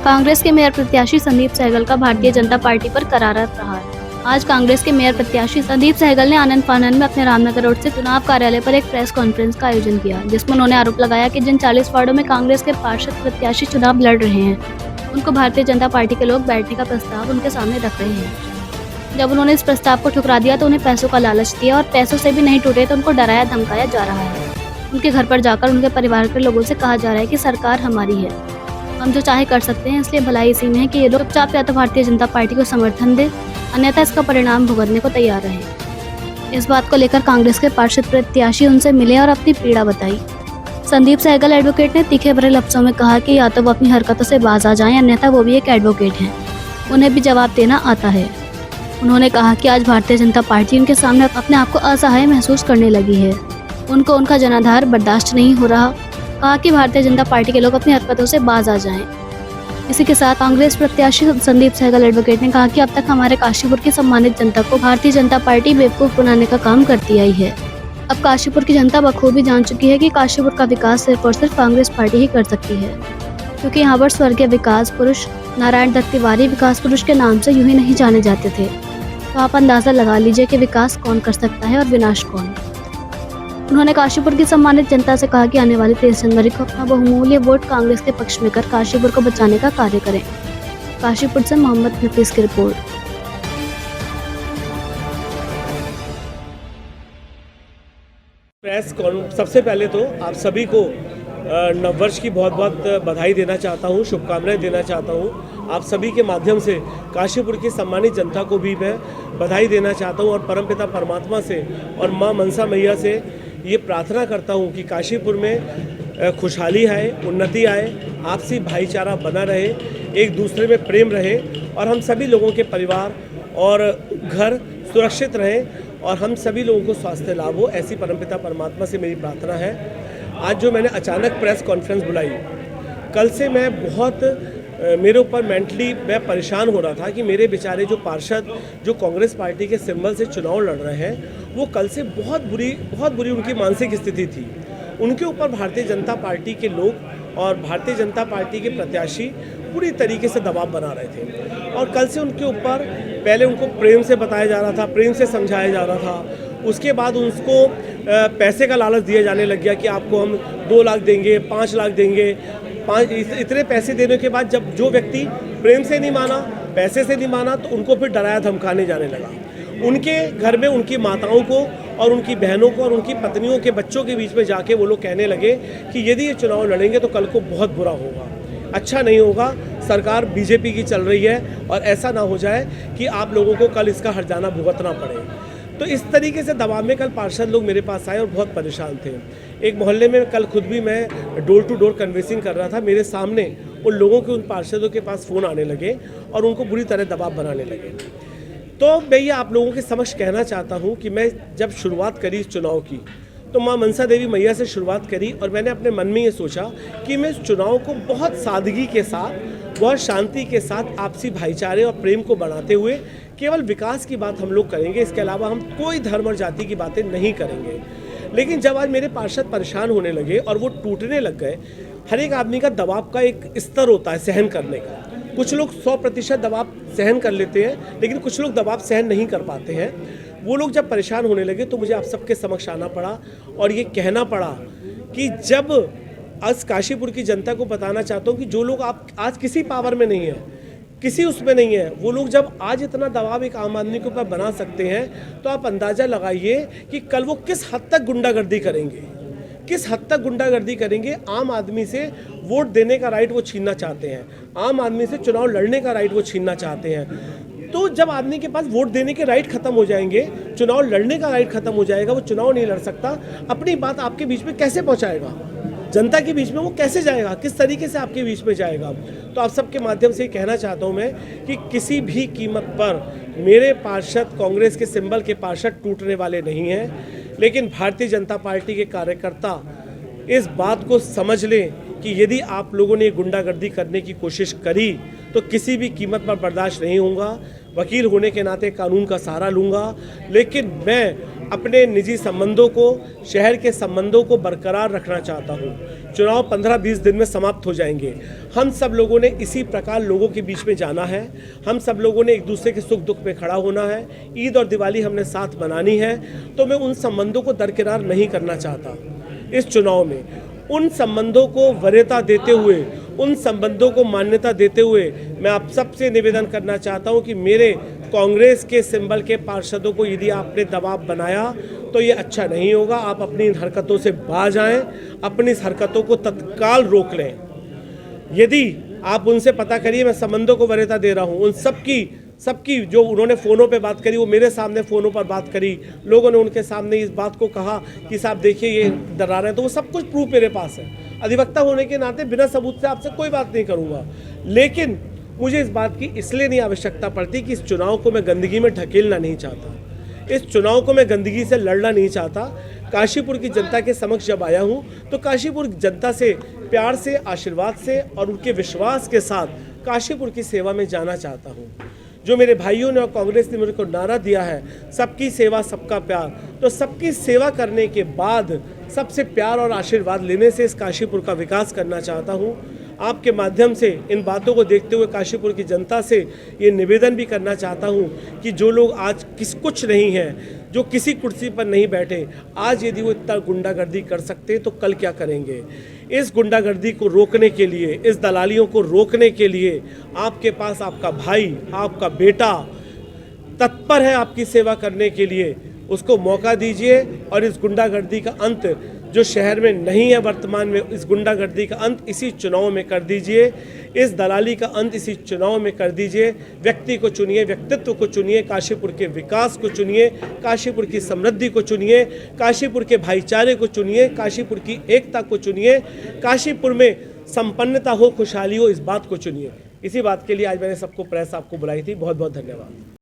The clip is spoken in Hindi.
कांग्रेस के मेयर प्रत्याशी संदीप सहगल का भारतीय जनता पार्टी पर करारा प्रहार। आज कांग्रेस के मेयर प्रत्याशी संदीप सहगल ने आनंद फानन में अपने रामनगर रोड से चुनाव कार्यालय पर एक प्रेस कॉन्फ्रेंस का आयोजन किया, जिसमें उन्होंने आरोप लगाया कि जिन 40 वार्डों में कांग्रेस के पार्षद प्रत्याशी चुनाव लड़ रहे हैं, उनको भारतीय जनता पार्टी के लोग बैठने का प्रस्ताव उनके सामने रख रहे हैं। जब उन्होंने इस प्रस्ताव को ठुकरा दिया तो उन्हें पैसों का लालच दिया और पैसों से भी नहीं टूटे तो उनको डराया धमकाया जा रहा है। उनके घर पर जाकर उनके परिवार के लोगों से कहा जा रहा है कि सरकार हमारी है, हम जो चाहे कर सकते हैं, इसलिए भलाई इसी में है कि ये लोग चुपचाप या तो भारतीय जनता पार्टी को समर्थन दे, अन्यथा इसका परिणाम भुगतने को तैयार रहे। इस बात को लेकर कांग्रेस के पार्षद प्रत्याशी उनसे मिले और अपनी पीड़ा बताई। संदीप सहगल एडवोकेट ने तीखे भरे लफ्जों में कहा कि या तो वो अपनी हरकतों से बाज आ जाएं, अन्यथा वो भी एक एडवोकेट हैं, उन्हें भी जवाब देना आता है। उन्होंने कहा कि आज भारतीय जनता पार्टी उनके सामने अपने आप को असहाय महसूस करने लगी है, उनको उनका जनाधार बर्दाश्त नहीं हो रहा। कहा कि भारतीय जनता पार्टी के लोग अपनी हरकतों से बाज आ जाएं। इसी के साथ कांग्रेस प्रत्याशी संदीप सहगल एडवोकेट ने कहा कि अब तक हमारे काशीपुर की सम्मानित जनता को भारतीय जनता पार्टी बेवकूफ बनाने का काम करती आई है। अब काशीपुर की जनता बखूबी जान चुकी है कि काशीपुर का विकास सिर्फ और सिर्फ कांग्रेस पार्टी ही कर सकती है, क्योंकि यहाँ पर स्वर्गीय विकास पुरुष नारायण दत्त तिवारी विकास पुरुष के नाम से यूं ही नहीं जाने जाते थे। तो आप अंदाजा लगा लीजिए कि विकास कौन कर सकता है और विनाश कौन। उन्होंने काशीपुर की सम्मानित जनता से कहा कि आने वाली 23 जनवरी को अपना बहुमूल्य वोट कांग्रेस के पक्ष में कर काशीपुर को बचाने का कार्य करें। काशीपुर से मोहम्मद नफीस की रिपोर्ट। सबसे पहले तो आप सभी को नववर्ष की बहुत बहुत बधाई देना चाहता हूँ, शुभकामनाएं देना चाहता हूँ। आप सभी के माध्यम से काशीपुर की सम्मानित जनता को भी मैं बधाई देना चाहता हूँ और परमपिता परमात्मा से और माँ मनसा मैया से ये प्रार्थना करता हूँ कि काशीपुर में खुशहाली आए, उन्नति आए, आपसी भाईचारा बना रहे, एक दूसरे में प्रेम रहे और हम सभी लोगों के परिवार और घर सुरक्षित रहें और हम सभी लोगों को स्वास्थ्य लाभ हो, ऐसी परमपिता परमात्मा से मेरी प्रार्थना है। आज जो मैंने अचानक प्रेस कॉन्फ्रेंस बुलाई, कल से मैं बहुत मेरे ऊपर मेंटली मैं परेशान हो रहा था कि मेरे बेचारे जो पार्षद जो कांग्रेस पार्टी के सिंबल से चुनाव लड़ रहे हैं, वो कल से बहुत बुरी उनकी मानसिक स्थिति थी। उनके ऊपर भारतीय जनता पार्टी के लोग और भारतीय जनता पार्टी के प्रत्याशी पूरी तरीके से दबाव बना रहे थे और कल से उनके ऊपर पहले उनको प्रेम से बताया जा रहा था, प्रेम से समझाया जा रहा था। उसके बाद उसको पैसे का लालच दिया जाने लग गया कि आपको हम 2 लाख देंगे, 5 लाख देंगे। इतने पैसे देने के बाद जब जो व्यक्ति प्रेम से नहीं माना, पैसे से नहीं माना, तो उनको फिर डराया धमकाने जाने लगा। उनके घर में उनकी माताओं को और उनकी बहनों को और उनकी पत्नियों के बच्चों के बीच में जाके वो लोग कहने लगे कि यदि ये चुनाव लड़ेंगे तो कल को बहुत बुरा होगा, अच्छा नहीं होगा, सरकार बीजेपी की चल रही है और ऐसा ना हो जाए कि आप लोगों को कल इसका हर्जाना भुगतना पड़े। तो इस तरीके से दबाव में कल पार्षद लोग मेरे पास आए और बहुत परेशान थे। एक मोहल्ले में कल खुद भी मैं डोर टू डोर कन्वेंसिंग कर रहा था, मेरे सामने उन लोगों के उन पार्षदों के पास फ़ोन आने लगे और उनको बुरी तरह दबाव बनाने लगे। तो मैं ये आप लोगों के समक्ष कहना चाहता हूँ कि मैं जब शुरुआत करी इस चुनाव की तो माँ मनसा देवी मैया से शुरुआत करी और मैंने अपने मन में ये सोचा कि मैं इस चुनाव को बहुत सादगी के साथ, बहुत शांति के साथ, आपसी भाईचारे और प्रेम को बढ़ाते हुए केवल विकास की बात हम लोग करेंगे। इसके अलावा हम कोई धर्म और जाति की बातें नहीं करेंगे। लेकिन जब आज मेरे पार्षद परेशान होने लगे और वो टूटने लग गए, हर एक आदमी का दबाव का एक स्तर होता है सहन करने का। कुछ लोग 100% दबाव सहन कर लेते हैं, लेकिन कुछ लोग दबाव सहन नहीं कर पाते हैं। वो लोग जब परेशान होने लगे तो मुझे आप सबके समक्ष आना पड़ा और ये कहना पड़ा कि जब आज काशीपुर की जनता को बताना चाहता हूँ कि जो लोग आप आज किसी पावर में नहीं है, किसी उसमें नहीं है, वो लोग जब आज इतना दबाव एक आम आदमी के ऊपर बना सकते हैं तो आप अंदाज़ा लगाइए कि कल वो किस हद तक गुंडागर्दी करेंगे, किस हद तक गुंडागर्दी करेंगे। आम आदमी से वोट देने का राइट वो छीनना चाहते हैं, आम आदमी से चुनाव लड़ने का राइट वो छीनना चाहते हैं। तो जब आदमी के पास वोट देने के राइट खत्म हो जाएंगे, चुनाव लड़ने का राइट खत्म हो जाएगा, वो चुनाव नहीं लड़ सकता, अपनी बात आपके बीच में कैसे पहुंचाएगा, जनता के बीच में वो कैसे जाएगा, किस तरीके से आपके बीच में जाएगा। तो आप सबके माध्यम से कहना चाहता हूं मैं कि किसी भी कीमत पर मेरे पार्षद कांग्रेस के सिंबल के पार्षद टूटने वाले नहीं हैं। लेकिन भारतीय जनता पार्टी के कार्यकर्ता इस बात को समझ लें कि यदि आप लोगों ने गुंडागर्दी करने की कोशिश करी तो किसी भी कीमत पर बर्दाश्त नहीं होगा। वकील होने के नाते कानून का सहारा लूँगा, लेकिन मैं अपने निजी संबंधों को, शहर के संबंधों को बरकरार रखना चाहता हूँ। चुनाव 15-20 दिन में समाप्त हो जाएंगे। हम सब लोगों ने इसी प्रकार लोगों के बीच में जाना है। हम सब लोगों ने एक दूसरे के सुख दुख में खड़ा होना है। ईद और दिवाली हमने साथ मनानी है, तो मैं उन संबंधों को दरकिरार नहीं करना चाहता। इस चुनाव में उन संबंधों को वरीयता देते हुए, उन संबंधों को मान्यता देते हुए मैं आप सबसे निवेदन करना चाहता हूं कि मेरे कांग्रेस के सिंबल के पार्षदों को यदि आपने दबाव बनाया तो ये अच्छा नहीं होगा। आप अपनी इन हरकतों से बाज आएं, अपनी इस हरकतों को तत्काल रोक लें। यदि आप उनसे पता करिए, मैं संबंधों को वरीयता दे रहा हूँ, उन सबकी जो उन्होंने फ़ोनों पे बात करी, वो मेरे सामने फ़ोनों पर बात करी, लोगों ने उनके सामने इस बात को कहा कि साहब देखिए ये डरा रहे हैं, तो वो सब कुछ प्रूफ मेरे पास है। अधिवक्ता होने के नाते बिना सबूत से आपसे कोई बात नहीं करूँगा, लेकिन मुझे इस बात की इसलिए नहीं आवश्यकता पड़ती कि इस चुनाव को मैं गंदगी में ढकेलना नहीं चाहता, इस चुनाव को मैं गंदगी से लड़ना नहीं चाहता। काशीपुर की जनता के समक्ष जब आया हूँ तो काशीपुर जनता से प्यार से, आशीर्वाद से और उनके विश्वास के साथ काशीपुर की सेवा में जाना चाहता हूँ। जो मेरे भाइयों ने और कांग्रेस ने मेरे को नारा दिया है, सबकी सेवा सबका प्यार, तो सबकी सेवा करने के बाद सबसे प्यार और आशीर्वाद लेने से इस काशीपुर का विकास करना चाहता हूँ। आपके माध्यम से इन बातों को देखते हुए काशीपुर की जनता से ये निवेदन भी करना चाहता हूँ कि जो लोग आज कुछ नहीं हैं, जो किसी कुर्सी पर नहीं बैठे, आज यदि वो इतना गुंडागर्दी कर सकते हैं तो कल क्या करेंगे। इस गुंडागर्दी को रोकने के लिए, इस दलालियों को रोकने के लिए आपके पास आपका भाई, आपका बेटा तत्पर है आपकी सेवा करने के लिए। उसको मौका दीजिए और इस गुंडागर्दी का अंत जो शहर में नहीं है वर्तमान में, इस गुंडागर्दी का अंत इसी चुनाव में कर दीजिए, इस दलाली का अंत इसी चुनाव में कर दीजिए। व्यक्ति को चुनिए, व्यक्तित्व को चुनिए, काशीपुर के विकास को चुनिए, काशीपुर की समृद्धि को चुनिए, काशीपुर के भाईचारे को चुनिए, काशीपुर की एकता को चुनिए, काशीपुर में संपन्नता हो, खुशहाली हो, इस बात को चुनिए। इसी बात के लिए आज मैंने सबको प्रेस आपको बुलाई थी। बहुत बहुत धन्यवाद।